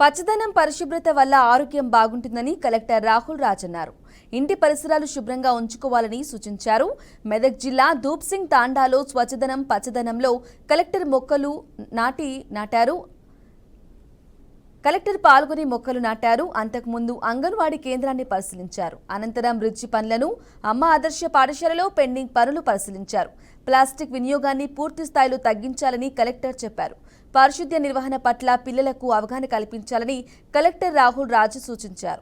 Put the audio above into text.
పచ్చదనం పరిశుభ్రత వల్ల ఆరోగ్యం బాగుంటుందని కలెక్టర్ రాహుల్ రాజ్ అన్నారు. ఇంటి పరిసరాలు శుభ్రంగా ఉంచుకోవాలని సూచించారు. మెదక్ జిల్లా ధూప్సింగ్ తాండాలో స్వచ్ఛదనం పచ్చదనంలో కలెక్టర్ మొక్కలు నాటారు. కలెక్టర్ పాల్గొని మొక్కలు నాటారు. అంతకుముందు అంగన్వాడీ కేంద్రాన్ని పరిశీలించారు. అనంతరం బ్రిడ్జి పనులను అమ్మ ఆదర్శ పాఠశాలలో పెండింగ్ పనులు పరిశీలించారు. ప్లాస్టిక్ వినియోగాన్ని పూర్తి స్థాయిలో తగ్గించాలని కలెక్టర్ చెప్పారు. పారిశుద్ధ్య నిర్వహణ పట్ల పిల్లలకు అవగాహన కల్పించాలని కలెక్టర్ రాహుల్ రాజ్ సూచించారు.